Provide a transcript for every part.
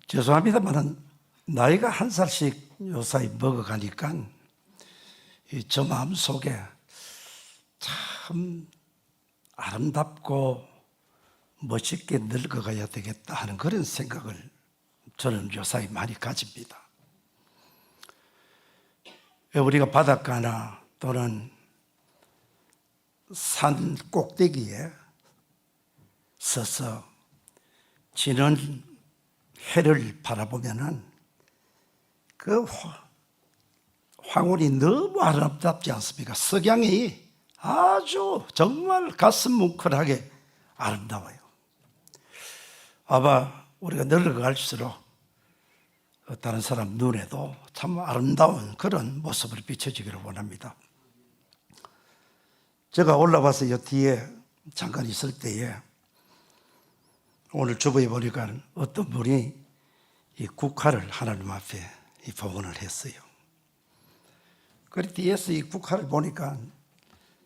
죄송합니다만 나이가 한 살씩 요사이 먹어가니까 저 마음속에 참 아름답고 멋있게 늙어가야 되겠다 하는 그런 생각을 저는 요사이 많이 가집니다. 우리가 바닷가나 또는 산 꼭대기에 서서 지는 해를 바라보면은 그 황홀이 너무 아름답지 않습니까? 석양이 아주 정말 가슴 뭉클하게 아름다워요. 아마 우리가 늙어갈수록 다른 사람 눈에도 참 아름다운 그런 모습을 비춰주기를 원합니다. 제가 올라와서 이 뒤에 잠깐 있을 때에 오늘 주보에 보니까 어떤 분이 이 국화를 하나님 앞에 봉헌을 했어요. 그리고 뒤에서 이 국화를 보니까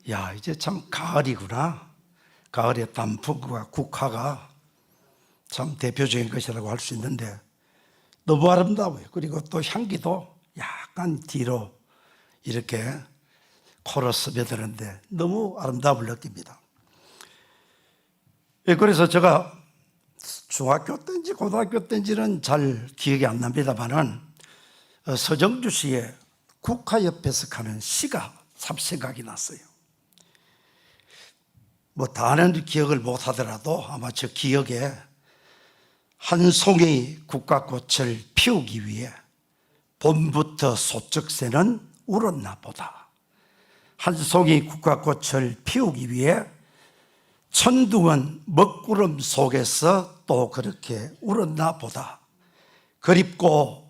야, 이제 참 가을이구나. 가을의 단풍과 국화가 참 대표적인 것이라고 할 수 있는데 너무 아름다워요. 그리고 또 향기도 약간 뒤로 이렇게 코로 스며드는데 너무 아름다움을 느낍니다. 그래서 제가 중학교 때인지 고등학교 때인지는 잘 기억이 안 납니다만은 서정주 씨의 국화 옆에서 가는 시가 참 생각이 났어요. 뭐 다는 기억을 못 하더라도 아마 저 기억에 한 송이 국화꽃을 피우기 위해 봄부터 소쩍새는 울었나 보다. 한 송이 국화꽃을 피우기 위해 천둥은 먹구름 속에서 또 그렇게 울었나 보다. 그립고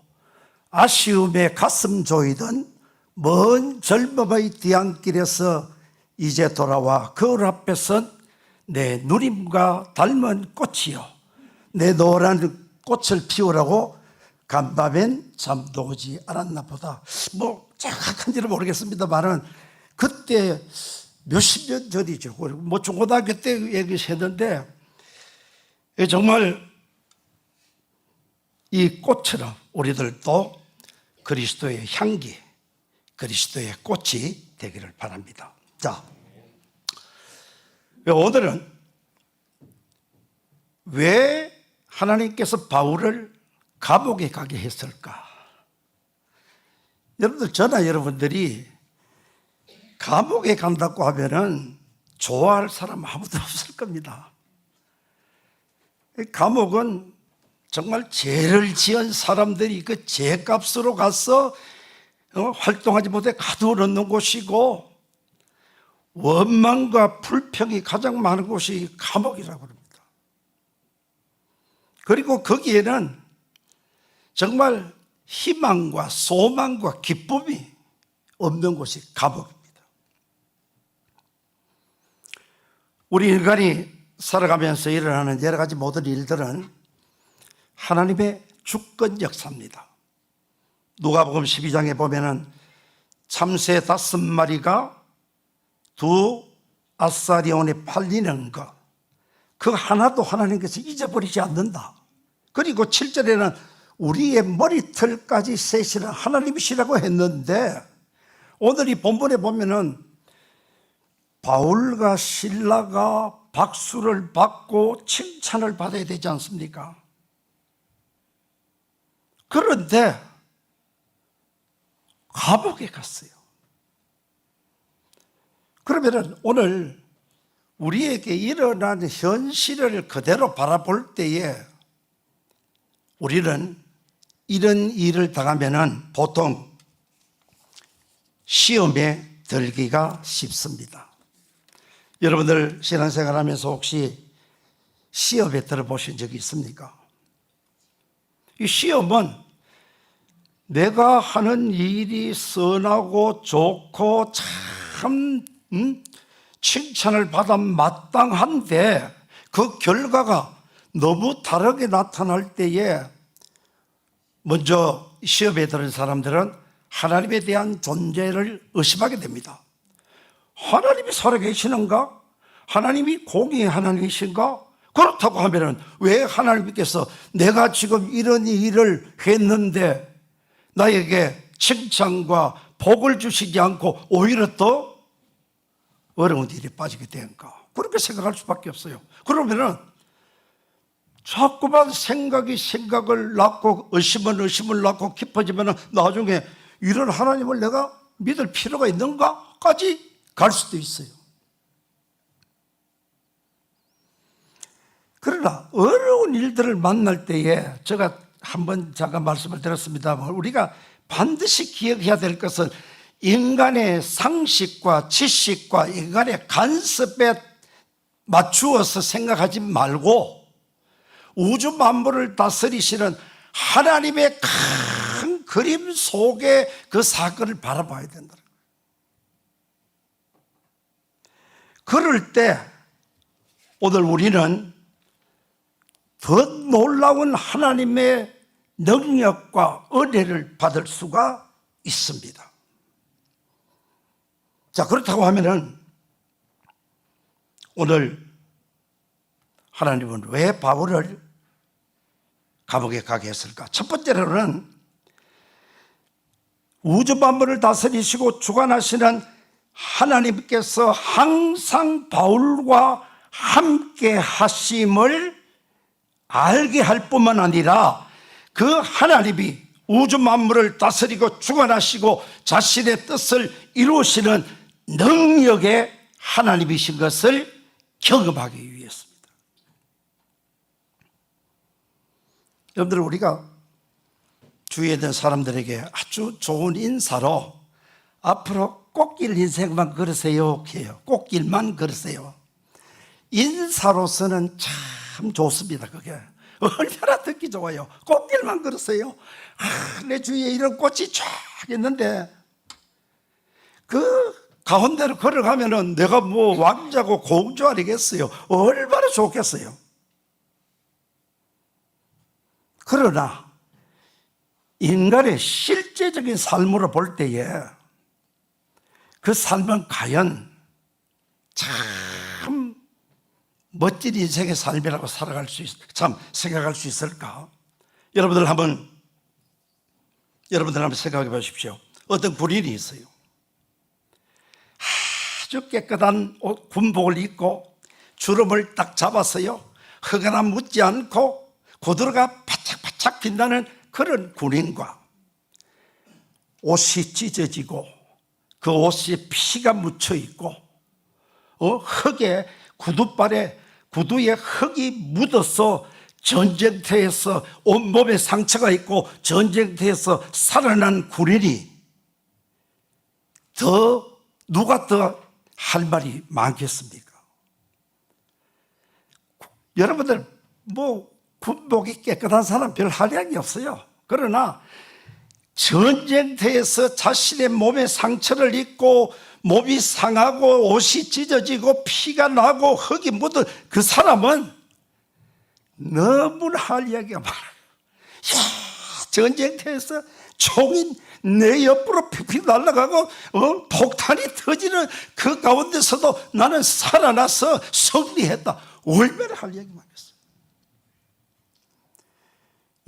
아쉬움에 가슴 조이던 먼 젊음의 뒤안길에서 이제 돌아와 거울 앞에 선 내 누림과 닮은 꽃이요, 내 노란 꽃을 피우라고 간밤엔 잠도 오지 않았나 보다. 뭐 정확한지는 모르겠습니다만은 그때 몇십 년 전이죠. 뭐 중고등학교 때 얘기했는데 정말 이 꽃처럼 우리들도 그리스도의 향기, 그리스도의 꽃이 되기를 바랍니다. 자, 오늘은 왜 하나님께서 바울을 감옥에 가게 했을까? 여러분들, 저나 여러분들이 감옥에 간다고 하면은 좋아할 사람 아무도 없을 겁니다. 감옥은 정말 죄를 지은 사람들이 그 죄값으로 가서 활동하지 못해 가두어놓는 곳이고 원망과 불평이 가장 많은 곳이 감옥이라고 합니다. 그리고 거기에는 정말 희망과 소망과 기쁨이 없는 곳이 감옥입니다. 우리 인간이 살아가면서 일어나는 여러 가지 모든 일들은 하나님의 주권 역사입니다. 누가복음 12장에 보면은 참새 5마리가 두 아사리온에 팔리는 것, 그 하나도 하나님께서 잊어버리지 않는다. 그리고 7절에는 우리의 머리털까지 세시는 하나님이시라고 했는데 오늘 이 본문에 보면은 바울과 실라가 박수를 받고 칭찬을 받아야 되지 않습니까? 그런데 감옥에 갔어요. 그러면 오늘 우리에게 일어난 현실을 그대로 바라볼 때에 우리는 이런 일을 당하면 보통 시험에 들기가 쉽습니다. 여러분들 신앙생활 하면서 혹시 시험에 들어보신 적이 있습니까? 이 시험은 내가 하는 일이 선하고 좋고 참 칭찬을 받아 마땅한데 그 결과가 너무 다르게 나타날 때에 먼저 시험에 드는 사람들은 하나님에 대한 존재를 의심하게 됩니다. 하나님이 살아계시는가? 하나님이 공의의 하나님이신가? 그렇다고 하면은 왜 하나님께서 내가 지금 이런 일을 했는데 나에게 칭찬과 복을 주시지 않고 오히려 더 어려운 일에 빠지게 된가? 그렇게 생각할 수밖에 없어요. 그러면은 자꾸만 생각이 생각을 낳고 의심은 의심을 낳고 깊어지면은 나중에 이런 하나님을 내가 믿을 필요가 있는가까지 갈 수도 있어요. 그러나 어려운 일들을 만날 때에 제가 한번 잠깐 말씀을 드렸습니다만 우리가 반드시 기억해야 될 것은 인간의 상식과 지식과 인간의 간섭에 맞추어서 생각하지 말고 우주 만물을 다스리시는 하나님의 큰 그림 속에 그 사건을 바라봐야 된다. 그럴 때 오늘 우리는 더 놀라운 하나님의 능력과 은혜를 받을 수가 있습니다. 자, 그렇다고 하면은 오늘 하나님은 왜 바울을 감옥에 가게 했을까? 첫 번째로는 우주 만물을 다스리시고 주관하시는 하나님께서 항상 바울과 함께 하심을 알게 할 뿐만 아니라 그 하나님이 우주 만물을 다스리고 주관하시고 자신의 뜻을 이루시는 능력의 하나님이신 것을 경험하기 위해서입니다. 여러분들, 우리가 주위에 있는 사람들에게 아주 좋은 인사로 앞으로 꽃길 인생만 걸으세요 해요. 꽃길만 걸으세요. 인사로서는 참 좋습니다. 그게 얼마나 듣기 좋아요. 꽃길만 걸으세요. 내 주위에 이런 꽃이 쫙 있는데 그 가운데로 걸어가면은 내가 뭐 왕자고 공주 아니겠어요. 얼마나 좋겠어요. 그러나 인간의 실제적인 삶으로 볼 때에 그 삶은 과연 참 멋진 인생의 삶이라고 살아갈 수 참 생각할 수 있을까? 여러분들 한번 생각해 보십시오. 어떤 군인이 있어요. 아주 깨끗한 군복을 입고 주름을 딱 잡았어요. 흙 묻지 않고 고드로가 바짝바짝 빛나는 그런 군인과 옷이 찢어지고 그 옷에 피가 묻혀 있고 흙에 구두에 흙이 묻어서 전쟁터에서 온몸에 상처가 있고 전쟁터에서 살아난 군인이 누가 더 할 말이 많겠습니까? 여러분들 뭐 군복이 깨끗한 사람 별 한량이 없어요. 그러나 전쟁터에서 자신의 몸에 상처를 입고 몸이 상하고 옷이 찢어지고 피가 나고 흙이 묻은 그 사람은 너무나 할 이야기가 많아요. 전쟁터에서 총이 내 옆으로 픽픽 날아가고 폭탄이 터지는 그 가운데서도 나는 살아나서 승리했다. 얼마나 할 이야기 많겠어요.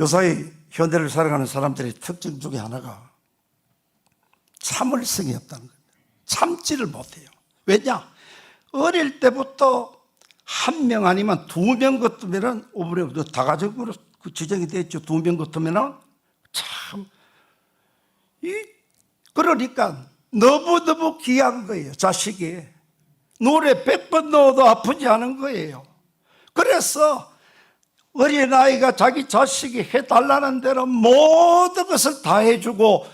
요사이 현대를 살아가는 사람들의 특징 중에 하나가 참을성이 없다는 거예요. 참지를 못해요. 왜냐? 어릴 때부터 한 명 아니면 두 명 같으면은 다가적으로 지정이 됐죠. 두 명 같으면은 참 그러니까 너무너무 귀한 거예요. 자식이 노래 100번 넣어도 아프지 않은 거예요. 그래서 어린아이가 자기 자식이 해달라는 대로 모든 것을 다 해주고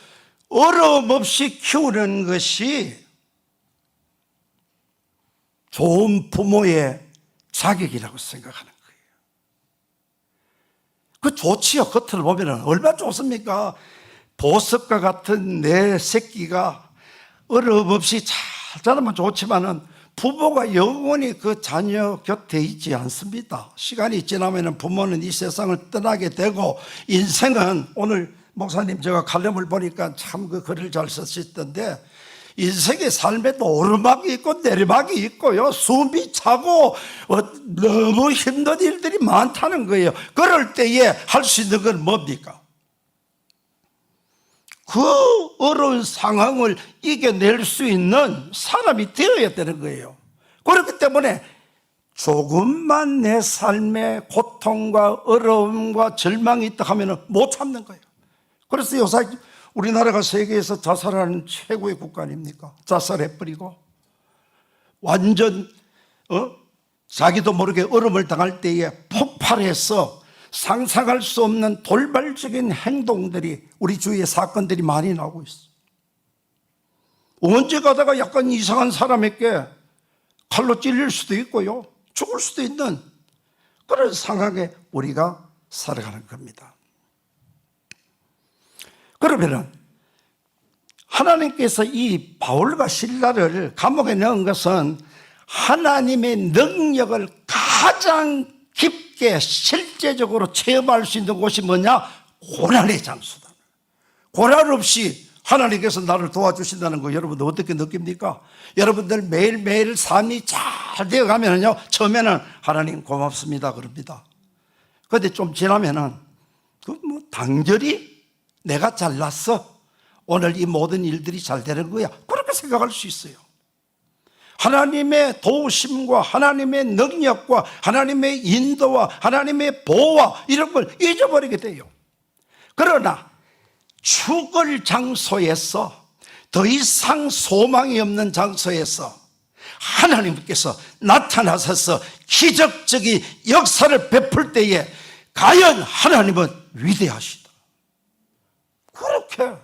어려움 없이 키우는 것이 좋은 부모의 자격이라고 생각하는 거예요. 그 좋지요. 겉으로 보면 얼마나 좋습니까? 보석과 같은 내 새끼가 어려움 없이 잘 자라면 좋지만은 부모가 영원히 그 자녀 곁에 있지 않습니다. 시간이 지나면 부모는 이 세상을 떠나게 되고 인생은 오늘 목사님 제가 칼럼을 보니까 참 그 글을 잘 쓰셨던데 인생의 삶에도 오르막이 있고 내리막이 있고요. 숨이 차고 너무 힘든 일들이 많다는 거예요. 그럴 때에 할 수 있는 건 뭡니까? 그 어려운 상황을 이겨낼 수 있는 사람이 되어야 되는 거예요. 그렇기 때문에 조금만 내 삶에 고통과 어려움과 절망이 있다 하면 못 참는 거예요. 그래서 요새 우리나라가 세계에서 자살하는 최고의 국가 아닙니까? 자살해버리고 완전 자기도 모르게 어려움을 당할 때에 폭발해서 상상할 수 없는 돌발적인 행동들이 우리 주위에 사건들이 많이 나오고 있어요. 언제 가다가 약간 이상한 사람에게 칼로 찔릴 수도 있고요, 죽을 수도 있는 그런 상황에 우리가 살아가는 겁니다. 그러면 하나님께서 이 바울과 실라를 감옥에 넣은 것은 하나님의 능력을 가장 깊게 실제적으로 체험할 수 있는 곳이 뭐냐? 고난의 장소다. 고난 없이 하나님께서 나를 도와주신다는 거 여러분들 어떻게 느낍니까? 여러분들 매일매일 삶이 잘 되어가면요, 처음에는 하나님 고맙습니다 그럽니다. 그런데 좀 지나면은 당절이 내가 잘났어, 오늘 이 모든 일들이 잘 되는 거야, 그렇게 생각할 수 있어요. 하나님의 도우심과 하나님의 능력과 하나님의 인도와 하나님의 보호와 이런 걸 잊어버리게 돼요. 그러나 죽을 장소에서, 더 이상 소망이 없는 장소에서 하나님께서 나타나셔서 기적적인 역사를 베풀 때에 과연 하나님은 위대하시다, 그렇게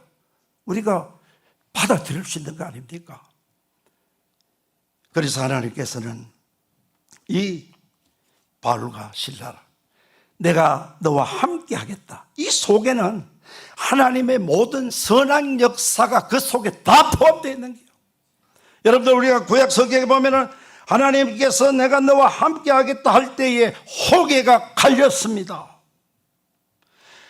우리가 받아들일 수 있는 거 아닙니까? 그래서 하나님께서는 이 바울과 실라라, 내가 너와 함께 하겠다, 이 속에는 하나님의 모든 선한 역사가 그 속에 다 포함되어 있는 거예요. 여러분들, 우리가 구약 성경에 보면은 하나님께서 내가 너와 함께 하겠다 할 때에 호계가 갈렸습니다.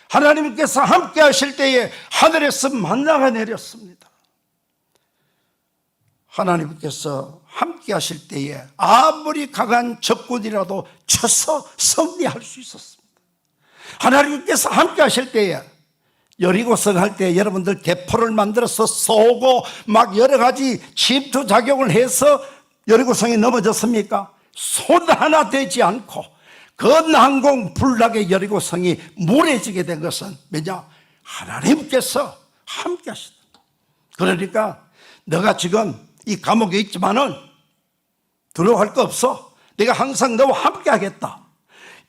하나님께서 함께 하실 때에 하늘에서 만나가 내렸습니다. 하나님께서 함께 하실 때에 아무리 강한 적군이라도 쳐서 승리할 수 있었습니다. 하나님께서 함께 하실 때에 여리고성 할 때 여러분들 대포를 만들어서 쏘고 막 여러 가지 침투작용을 해서 여리고성이 넘어졌습니까? 손 하나 되지 않고 건항공불락의 여리고성이 무너지게 된 것은 왜냐? 하나님께서 함께 하시다. 그러니까 너가 지금 이 감옥에 있지만은 두려워할 거 없어, 내가 항상 너와 함께 하겠다,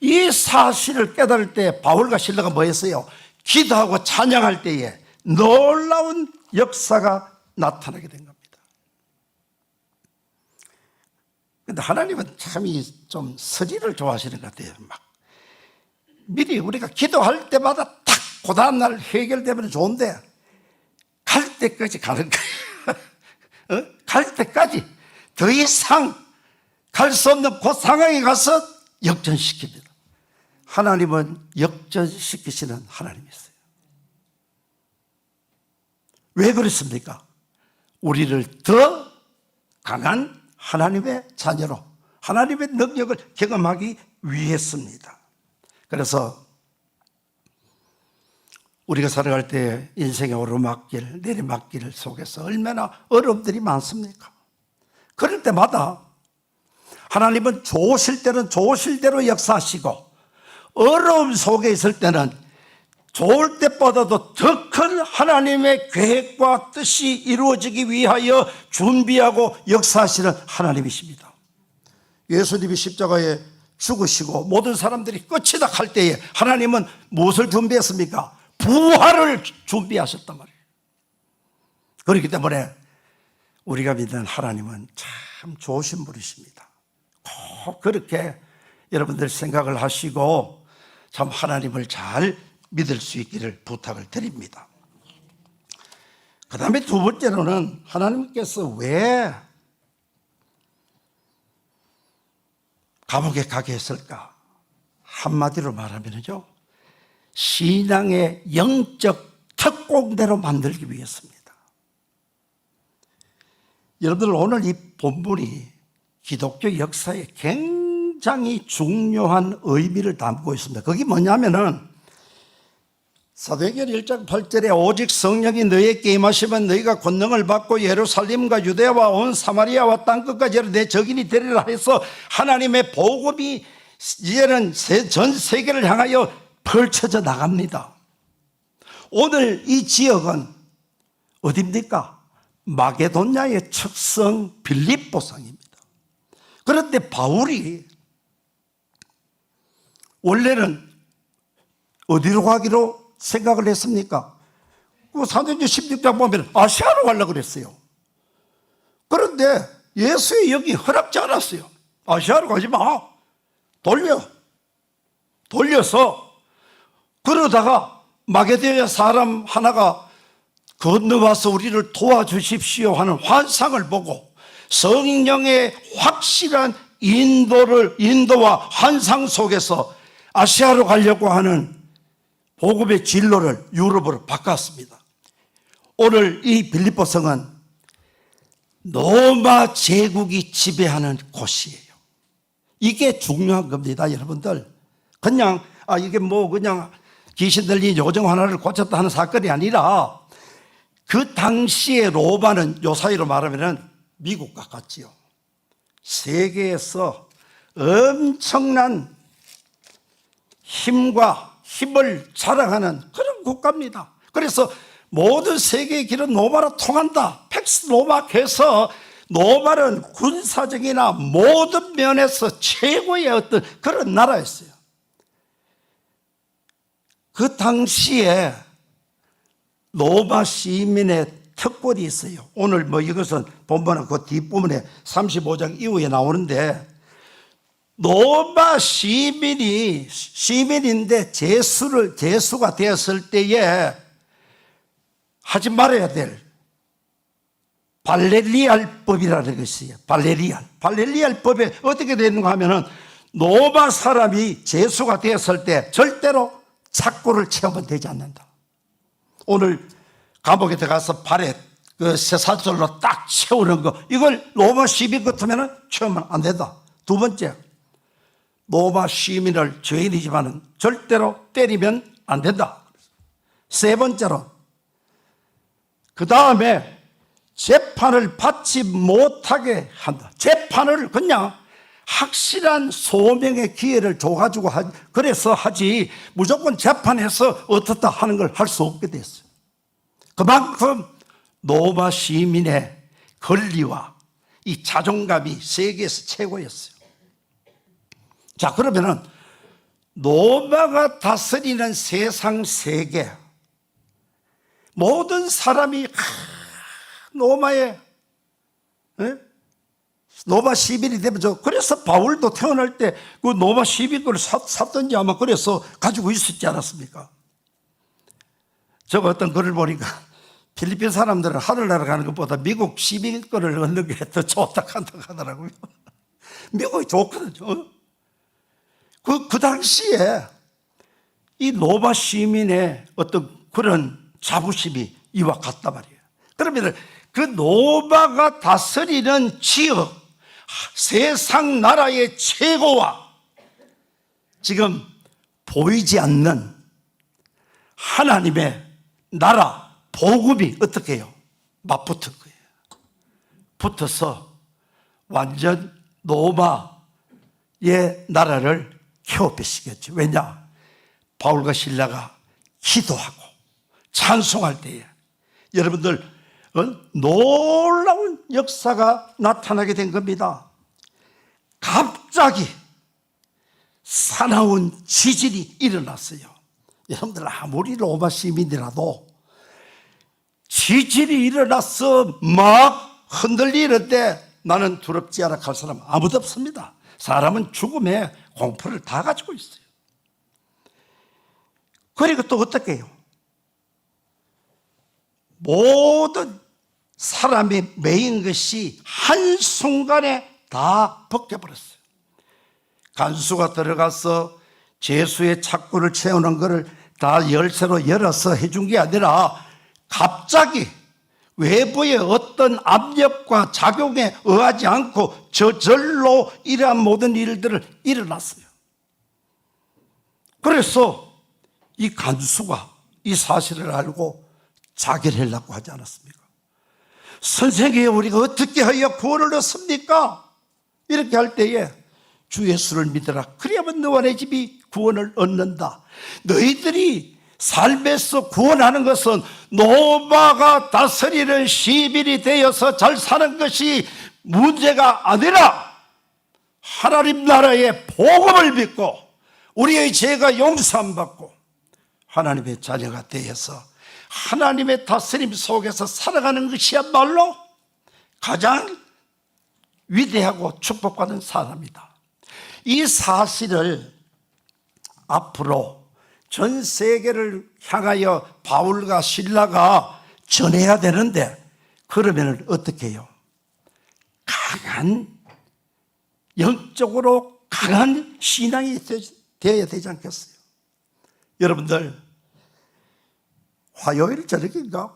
이 사실을 깨달을 때 바울과 실라가 뭐 했어요? 기도하고 찬양할 때에 놀라운 역사가 나타나게 된 겁니다. 그런데 하나님은 참 좀 서지를 좋아하시는 것 같아요. 막 미리 우리가 기도할 때마다 딱 그 다음날 해결되면 좋은데 갈 때까지 가는 거예요. 갈 때까지 더 이상 갈 수 없는 그 상황에 가서 역전시킵니다. 하나님은 역전시키시는 하나님이세요. 왜 그렇습니까? 우리를 더 강한 하나님의 자녀로, 하나님의 능력을 경험하기 위해서입니다. 그래서 우리가 살아갈 때 인생의 오르막길, 내리막길 속에서 얼마나 어려움들이 많습니까? 그럴 때마다 하나님은 좋으실 때는 좋으실 대로 역사하시고, 어려움 속에 있을 때는 좋을 때보다도 더 큰 하나님의 계획과 뜻이 이루어지기 위하여 준비하고 역사하시는 하나님이십니다. 예수님이 십자가에 죽으시고 모든 사람들이 끝이다 할 때에 하나님은 무엇을 준비했습니까? 부활을 준비하셨단 말이에요. 그렇기 때문에 우리가 믿는 하나님은 참 좋으신 분이십니다. 꼭 그렇게 여러분들 생각을 하시고 참 하나님을 잘 믿을 수 있기를 부탁을 드립니다. 그 다음에 두 번째로는 하나님께서 왜 감옥에 가게 했을까? 한마디로 말하면요, 신앙의 영적 특공대로 만들기 위해서입니다. 여러분들 오늘 이 본문이 기독교 역사에 굉장히 중요한 의미를 담고 있습니다. 그게 뭐냐면은 사도행전 1장 8절에 오직 성령이 너희에게 임하시면 너희가 권능을 받고 예루살렘과 유대와 온 사마리아와 땅끝까지 내 적인이 되리라 해서 하나님의 복음이 이제는 전 세계를 향하여 펼쳐져 나갑니다. 오늘 이 지역은 어디입니까? 마게도냐의 척성 빌립보성입니다. 그런데 바울이 원래는 어디로 가기로 생각을 했습니까? 그 사도행전 16장 보면 아시아로 가려고 그랬어요. 그런데 예수의 영이 허락지 않았어요. 아시아로 가지 마. 돌려서 그러다가 마게도냐 사람 하나가 건너와서 우리를 도와주십시오 하는 환상을 보고 성령의 확실한 인도와 환상 속에서 아시아로 가려고 하는 복음의 진로를 유럽으로 바꿨습니다. 오늘 이 빌립보성은 로마 제국이 지배하는 곳이에요. 이게 중요한 겁니다, 여러분들. 그냥 이게 그냥 귀신 들린 요정 하나를 고쳤다 하는 사건이 아니라 그 당시에 로마는 요사이로 말하면 미국과 같지요. 세계에서 엄청난 힘을 자랑하는 그런 국가입니다. 그래서 모든 세계의 길은 로마로 통한다. 팩스 로마해서 로마는 군사적이나 모든 면에서 최고의 어떤 그런 나라였어요. 그 당시에 로마 시민의 특권이 있어요. 오늘 이것은 본문은 그 뒷부분에 35장 이후에 나오는데 로마 시민인데 제수가 되었을 때에 하지 말아야 될 발레리알법이라는 것이 있어요. 발레리알법에 어떻게 되는가 하면은 로마 사람이 제수가 되었을 때 절대로 착고를 채우면 되지 않는다. 오늘 감옥에 들어가서 발에 그 쇠사슬로 딱 채우는 거, 이걸 로마 시민 같으면 채우면 안 된다. 두 번째, 로마 시민을 죄인이지만은 절대로 때리면 안 된다. 세 번째로, 그 다음에 재판을 받지 못하게 한다. 재판을 그냥 확실한 소명의 기회를 줘가지고 그래서 하지 무조건 재판해서 어떻다 하는 걸 할 수 없게 됐어요. 그만큼 로마 시민의 권리와 이 자존감이 세계에서 최고였어요. 자, 그러면은 로마가 다스리는 세상 세계, 모든 사람이 로마 시민이 되면 그래서 바울도 태어날 때 그 로마 시민권을 샀던지 아마 그래서 가지고 있었지 않았습니까? 제가 어떤 글을 보니까 필리핀 사람들은 하늘나라 가는 것보다 미국 시민권을 얻는 게 더 좋다고 하더라고요. 미국이 좋거든요. 그 당시에 이 로마 시민의 어떤 그런 자부심이 이와 같단 말이에요. 그러면 그 로마가 다스리는 지역, 세상 나라의 최고와 지금 보이지 않는 하나님의 나라, 복음이 어떻게 해요? 맞붙은 거예요. 붙어서 완전 로마의 나라를 켜배시켰죠. 왜냐? 바울과 실라가 기도하고 찬송할 때에 여러분들 놀라운 역사가 나타나게 된 겁니다. 갑자기 사나운 지진이 일어났어요. 여러분들 아무리 로마 시민이라도 지진이 일어나서 막 흔들리는데 나는 두렵지 않아 갈 사람 아무도 없습니다. 사람은 죽음의 공포를 다 가지고 있어요. 그리고 또 어떻게 해요? 모든 사람이 매인 것이 한순간에 다 벗겨버렸어요. 간수가 들어가서 제수의 착고를 채우는 것을 다 열쇠로 열어서 해준 게 아니라 갑자기 외부의 어떤 압력과 작용에 의하지 않고 저절로 이러한 모든 일들을 일어났어요. 그래서 이 간수가 이 사실을 알고 자결하려고 하지 않았습니까? 선생님, 우리가 어떻게 하여 구원을 얻습니까? 이렇게 할 때에 주 예수를 믿어라. 그래야만 너와 내 집이 구원을 얻는다. 너희들이 삶에서 구원하는 것은 노마가 다스리는 시민이 되어서 잘 사는 것이 문제가 아니라 하나님 나라의 복음을 믿고 우리의 죄가 용서함 받고 하나님의 자녀가 되어서 하나님의 다스림 속에서 살아가는 것이야말로 가장 위대하고 축복받은 사람이다. 이 사실을 앞으로 전 세계를 향하여 바울과 실라가 전해야 되는데, 그러면 어떻게 해요? 강한, 영적으로 강한 신앙이 되어야 되지 않겠어요? 여러분들, 화요일 저녁인가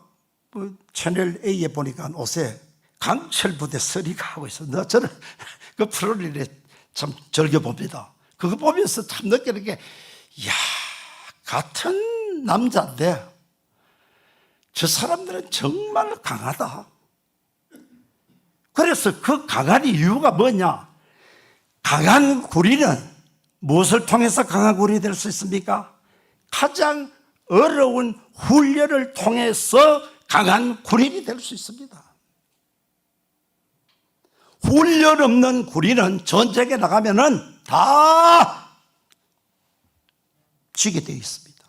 채널 A에 보니까 옷에 강철부대 서리가 하고 있어. 저는 그 프로그램에 참 즐겨봅니다. 그거 보면서 참 느끼는 게, 이야, 같은 남자인데 저 사람들은 정말 강하다. 그래서 그 강한 이유가 뭐냐? 강한 구리는 무엇을 통해서 강한 구리 될 수 있습니까? 가장 어려운 훈련을 통해서 강한 군인이 될 수 있습니다. 훈련 없는 군인은 전쟁에 나가면은 다 지게 되어 있습니다.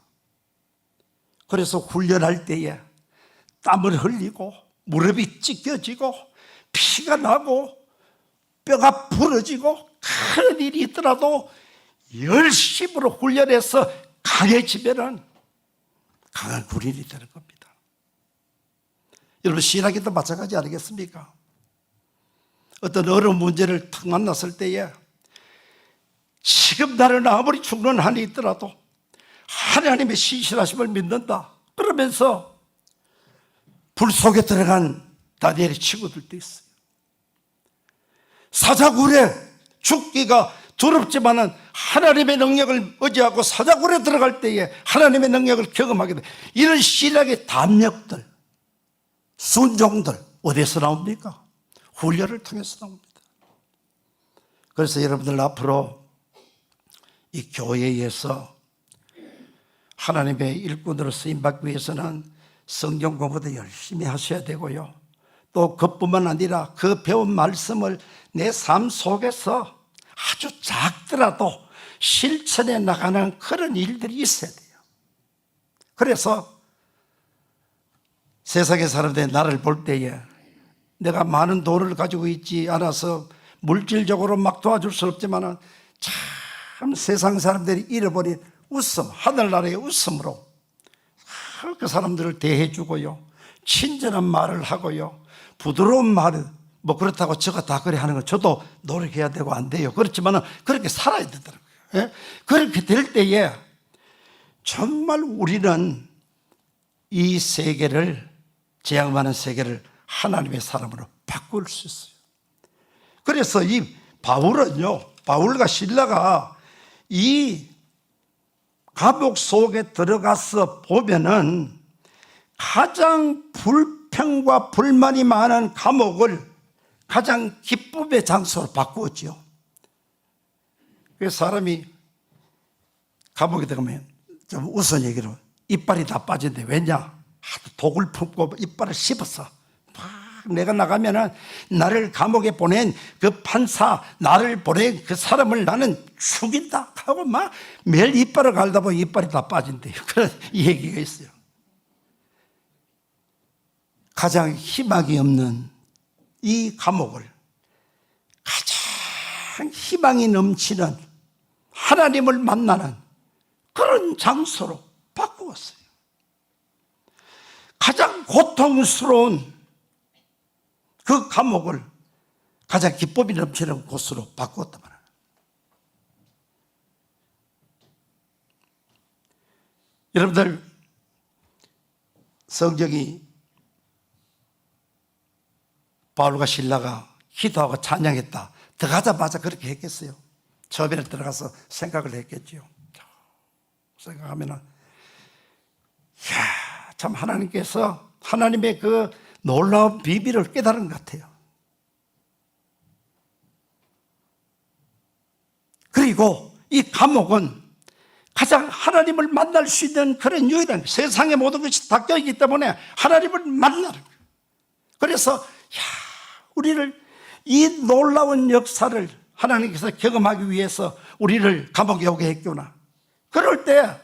그래서 훈련할 때에 땀을 흘리고 무릎이 찢겨지고 피가 나고 뼈가 부러지고 큰 일이 있더라도 열심으로 훈련해서 강해지면은 강한 군인이 되는 겁니다. 여러분, 신학에도 마찬가지 아니겠습니까? 어떤 어려운 문제를 탁 만났을 때에 지금 나는 아무리 죽는 한이 있더라도 하나님의 신실하심을 믿는다 그러면서 불 속에 들어간 다니엘의 친구들도 있어요. 사자굴에 죽기가 두렵지만은 하나님의 능력을 의지하고 사자굴에 들어갈 때에 하나님의 능력을 경험하게 돼. 이런 신학의 담력들, 순종들 어디서 나옵니까? 훈련을 통해서 나옵니다. 그래서 여러분들 앞으로 이 교회에서 하나님의 일꾼으로 쓰임받기 위해서는 성경 공부도 열심히 하셔야 되고요. 또 그뿐만 아니라 그 배운 말씀을 내 삶 속에서 아주 작더라도 실천해 나가는 그런 일들이 있어야 돼요. 그래서 세상의 사람들이 나를 볼 때에 내가 많은 돈을 가지고 있지 않아서 물질적으로 막 도와줄 수 없지만 참 세상 사람들이 잃어버린 웃음, 하늘나라의 웃음으로 그 사람들을 대해주고요, 친절한 말을 하고요, 부드러운 말을, 뭐 그렇다고 제가 다 그래 하는 건 저도 노력해야 되고 안 돼요. 그렇지만 그렇게 살아야 되더라고요. 예? 그렇게 될 때에 정말 우리는 이 세계를, 재앙 많은 세계를 하나님의 사람으로 바꿀 수 있어요. 그래서 이 바울은요, 바울과 실라가 이 감옥 속에 들어가서 보면은 가장 불평과 불만이 많은 감옥을 가장 기쁨의 장소로 바꾸었죠. 그래서 사람이 감옥에 들어가면 좀 우스운 얘기로 이빨이 다 빠진대. 왜냐? 독을 품고 이빨을 씹었어. 내가 나가면은 나를 감옥에 보낸 그 판사, 나를 보낸 그 사람을 나는 죽인다 하고 막 매일 이빨을 갈다 보면 이빨이 다 빠진대요. 그런 얘기가 있어요. 가장 희망이 없는 이 감옥을 가장 희망이 넘치는 하나님을 만나는 그런 장소로 바꾸었어요. 가장 고통스러운 그 감옥을 가장 기쁨이 넘치는 곳으로 바꾸었단 말이에요. 여러분들, 성경이 바울과 실라가 기도하고 찬양했다. 들어가자마자 그렇게 했겠어요? 처음에는 들어가서 생각을 했겠지요. 생각하면은, 참 하나님께서 하나님의 그 놀라운 비밀을 깨달은 것 같아요. 그리고 이 감옥은 가장 하나님을 만날 수 있는 그런 유일한, 세상의 모든 것이 다 껴있기 때문에 하나님을 만나는 거예요. 그래서 우리를 이 놀라운 역사를 하나님께서 경험하기 위해서 우리를 감옥에 오게 했구나. 그럴 때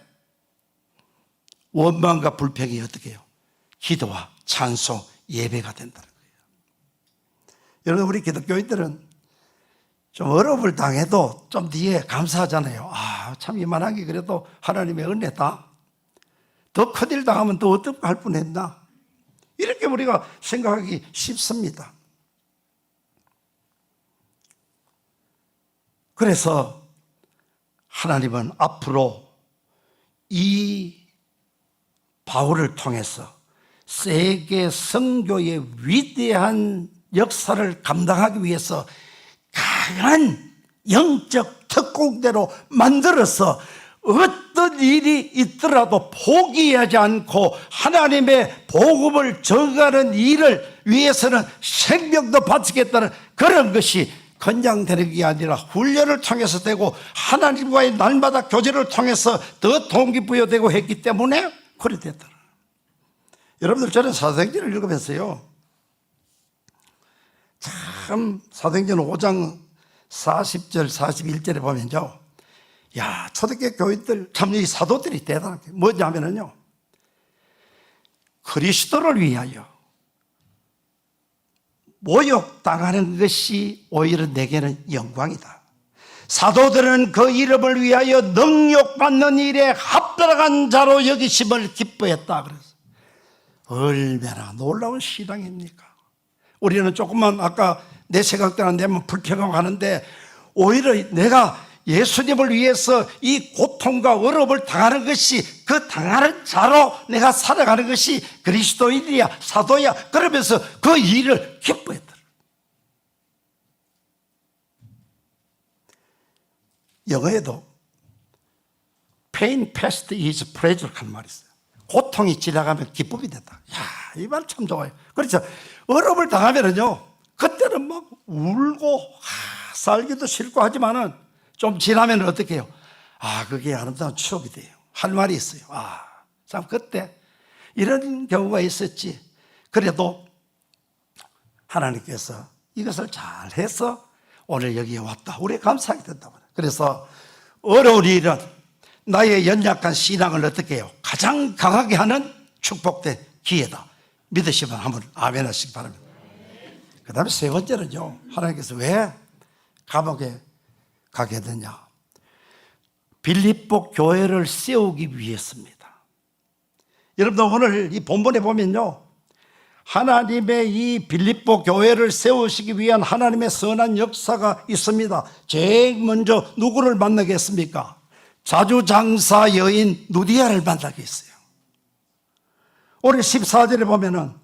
원망과 불평이 어떻게 해요? 기도와 찬송, 예배가 된다는 거예요. 여러분, 우리 기독교인들은 좀 어려움을 당해도 좀 뒤에 감사하잖아요. 참 이만한 게 그래도 하나님의 은혜다. 더 큰일 당하면 더 어떻게 할 뻔했나. 이렇게 우리가 생각하기 쉽습니다. 그래서 하나님은 앞으로 이 바울을 통해서 세계 선교의 위대한 역사를 감당하기 위해서 강한 영적 특공대로 만들어서 어떤 일이 있더라도 포기하지 않고 하나님의 복음을 전가하는 일을 위해서는 생명도 바치겠다는 그런 것이 건장되는 게 아니라 훈련을 통해서 되고 하나님과의 날마다 교제를 통해서 더 동기부여되고 했기 때문에 그래 됐다. 여러분들, 저는 사도행전을 읽으면서요, 참 사도행전 5장 40절 41절에 보면요, 초대교회 교인들 참 이 사도들이 대단한 게 뭐냐면요, 그리스도를 위하여 모욕당하는 것이 오히려 내게는 영광이다. 사도들은 그 이름을 위하여 능욕받는 일에 합당한 자로 여기심을 기뻐했다. 그래서 얼마나 놀라운 신앙입니까? 우리는 조금만 아까 내 생각대로 안 되면 불평하고 하는데, 오히려 내가 예수님을 위해서 이 고통과 어려움을 당하는 것이, 그 당하는 자로 내가 살아가는 것이 그리스도인이야, 사도야, 그러면서 그 일을 기뻐했더라. 영어에도 pain past is pleasure 하는 말이 있어요. 고통이 지나가면 기쁨이 된다. 이 말 참 좋아요. 그렇죠. 어려움을 당하면은요, 그때는 막 울고 살기도 싫고 하지만은 좀 지나면 어떻게 해요? 그게 아름다운 추억이 돼요. 할 말이 있어요. 참 그때 이런 경우가 있었지. 그래도 하나님께서 이것을 잘 해서 오늘 여기에 왔다. 우리 감사하게 된다고. 그래서 어려운 일은 나의 연약한 신앙을 어떻게 해요? 가장 강하게 하는 축복된 기회다. 믿으시면 한번 아멘 하시기 바랍니다. 그 다음에 세 번째는요, 하나님께서 왜 감옥에 가게 했느냐? 빌립보 교회를 세우기 위해서입니다. 여러분들, 오늘 이 본문에 보면요, 하나님의 이 빌립보 교회를 세우시기 위한 하나님의 선한 역사가 있습니다. 제일 먼저 누구를 만나게 했습니까? 자주장사 여인 누디아를 만나게 했어요. 오늘 14절에 보면은,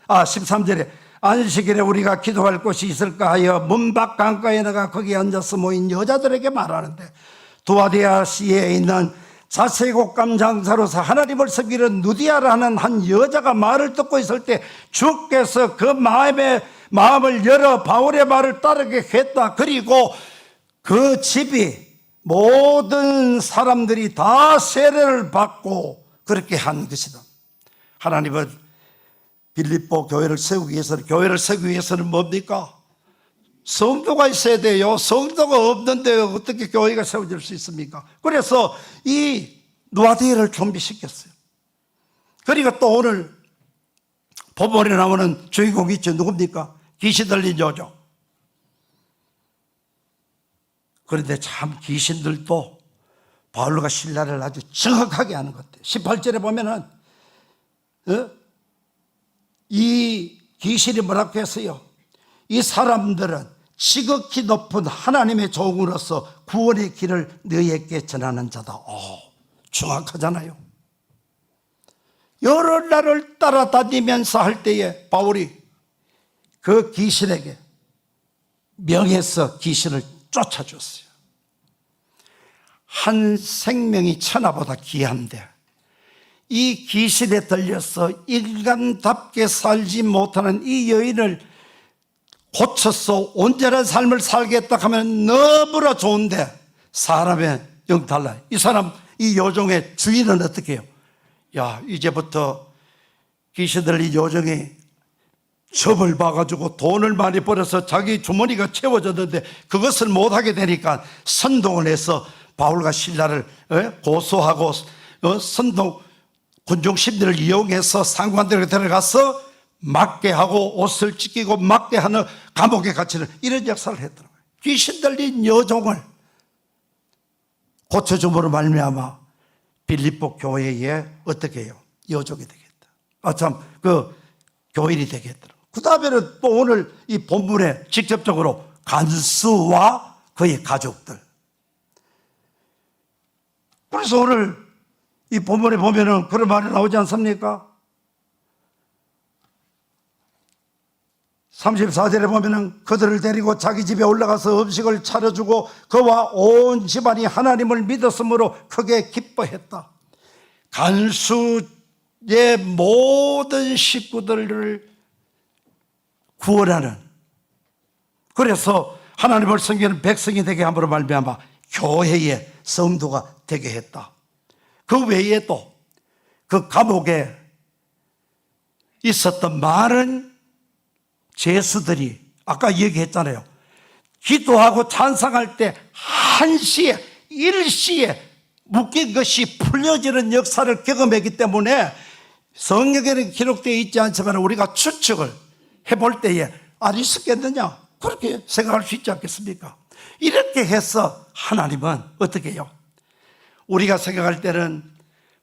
13절에 안식일에 우리가 기도할 곳이 있을까 하여 문밖 강가에 나가 거기 앉아서 모인 여자들에게 말하는데, 두아디아시에 있는 자세곡감 장사로서 하나님을 섬기는 누디아라는 한 여자가 말을 듣고 있을 때 주께서 그 마음을 열어 바울의 말을 따르게 했다. 그리고 그 집이 모든 사람들이 다 세례를 받고 그렇게 한 것이다. 하나님은 빌립보 교회를 세우기 위해서는 뭡니까? 성도가 있어야 돼요. 성도가 없는데 어떻게 교회가 세워질 수 있습니까? 그래서 이 누아디아를 준비시켰어요. 그리고 또 오늘 본문에 나오는 주인공이 있죠. 누굽니까? 귀신 들린 여조. 그런데 참 귀신들도 바울과 실라를 아주 정확하게 하는 것 같아요. 18절에 보면은 이 귀신이 뭐라고 했어요? 이 사람들은 지극히 높은 하나님의 종으로서 구원의 길을 너희에게 전하는 자다. 정확하잖아요. 여러 날을 따라다니면서 할 때에 바울이 그 귀신에게 명해서 귀신을 쫓아줬어요. 한 생명이 천하보다 귀한데 이 귀신에 들려서 인간답게 살지 못하는 이 여인을 고쳐서 온전한 삶을 살겠다 하면 너무나 좋은데 사람의 영 달라요. 이 사람, 이 요정의 주인은 어떻게 해요? 야, 이제부터 귀신들 이 요정이 점을 봐가지고 돈을 많이 벌어서 자기 주머니가 채워졌는데 그것을 못하게 되니까 선동을 해서 바울과 실라를 고소하고 선동 군중 심리를 이용해서 상관들에게 들어가서 맞게 하고 옷을 찢기고 맞게 하는 감옥에 갇히는 이런 역사를 했더라고요. 귀신 들린 여종을 고쳐줌으로 말미암아 빌립보 교회에 어떻게 해요? 여종이 되겠다. 그 교인이 되겠더라고요. 그 다음에는 또 오늘 이 본문에 직접적으로 간수와 그의 가족들. 그래서 오늘 이 본문에 보면은 그런 말이 나오지 않습니까? 34절에 보면은 그들을 데리고 자기 집에 올라가서 음식을 차려주고 그와 온 집안이 하나님을 믿었으므로 크게 기뻐했다. 간수의 모든 식구들을 구원하는, 그래서 하나님을 섬기는 백성이 되게 함으로 말미암아 교회의 성도가 되게 했다. 그 외에도 그 감옥에 있었던 많은 죄수들이 아까 얘기했잖아요. 기도하고 찬송할 때 1시에 1시에 묶인 것이 풀려지는 역사를 경험했기 때문에 성경에는 기록되어 있지 않지만 우리가 추측을 해볼 때에 안 있었겠느냐 그렇게 생각할 수 있지 않겠습니까? 이렇게 해서 하나님은 어떻게 해요? 우리가 생각할 때는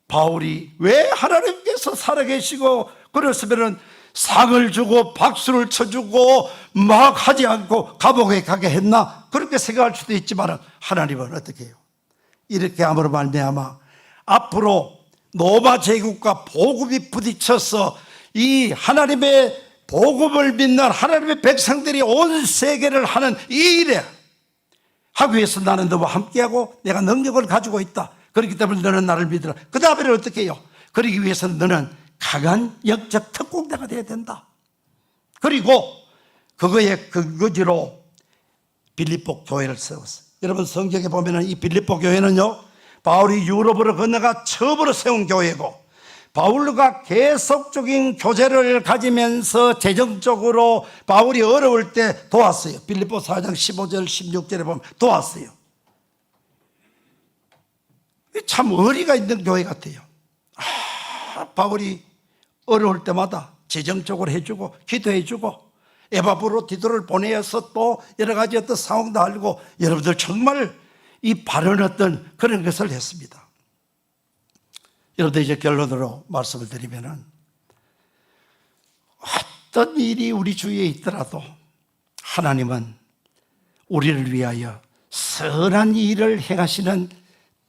바울이 왜 하나님께서 살아계시고 그랬으면 상을 주고 박수를 쳐주고 막 하지 않고 감옥에 가게 했나 그렇게 생각할 수도 있지만 하나님은 어떻게 해요? 이렇게 함으로 말미암아 앞으로 로마 제국과 복음이 부딪혀서 이 하나님의 복음을 믿는 하나님의 백성들이 온 세계를 하는 이 일에 하기 위해서 나는 너와 함께하고 내가 능력을 가지고 있다. 그렇기 때문에 너는 나를 믿으라. 그 다음에는 어떻게 해요? 그러기 위해서는 너는 강한 영적 특공대가 되어야 된다. 그리고 그거의 근거지로 빌립보 교회를 세웠어요. 여러분 성경에 보면 이 빌립보 교회는요 바울이 유럽으로 건너가 처음으로 세운 교회고 바울과 계속적인 교제를 가지면서 재정적으로 바울이 어려울 때 도왔어요. 빌립보 4장 15절 16절에 보면 도왔어요. 참 의리가 있는 교회 같아요. 바울이 어려울 때마다 재정적으로 해주고 기도해주고 에바브로 디도를 보내어서 또 여러 가지 어떤 상황도 알고 여러분들 정말 이 바른 어떤 그런 것을 했습니다. 여러분들 이제 결론으로 말씀을 드리면은 어떤 일이 우리 주위에 있더라도 하나님은 우리를 위하여 선한 일을 행하시는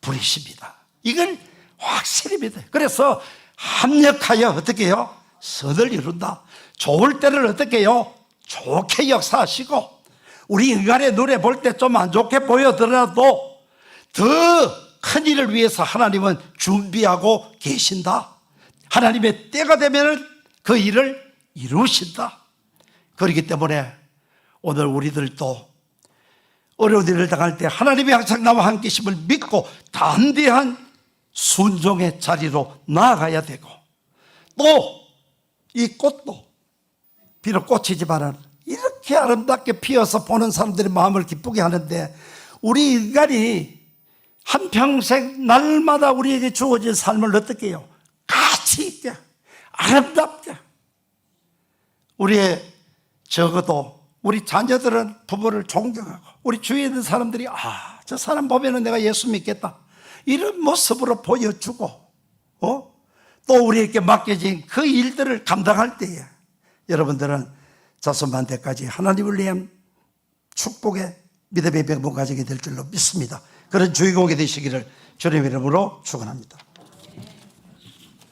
분이십니다. 이건 확실히 믿어요. 그래서 합력하여 어떻게 해요? 선을 이룬다. 좋을 때를 어떻게 해요? 좋게 역사하시고 우리 인간의 눈에 볼 때 좀 안 좋게 보여더라도 더 큰 일을 위해서 하나님은 준비하고 계신다. 하나님의 때가 되면 그 일을 이루신다. 그렇기 때문에 오늘 우리들도 어려운 일을 당할 때 하나님이 항상 나와 함께 계심을 믿고 담대한 순종의 자리로 나아가야 되고 또 이 꽃도 비록 꽃이지만 이렇게 아름답게 피어서 보는 사람들의 마음을 기쁘게 하는데 우리 인간이 한평생 날마다 우리에게 주어진 삶을 어떻게 해요? 가치 있게 아름답게 우리의 적어도 우리 자녀들은 부모를 존경하고 우리 주위에 있는 사람들이 저 사람 보면은 내가 예수 믿겠다 이런 모습으로 보여주고 또 우리에게 맡겨진 그 일들을 감당할 때에 여러분들은 자손만대까지 하나님을 위한 축복의 믿음의 명분 가지게 될 줄로 믿습니다. 그런 주인공이 되시기를 주님의 이름으로 축원합니다.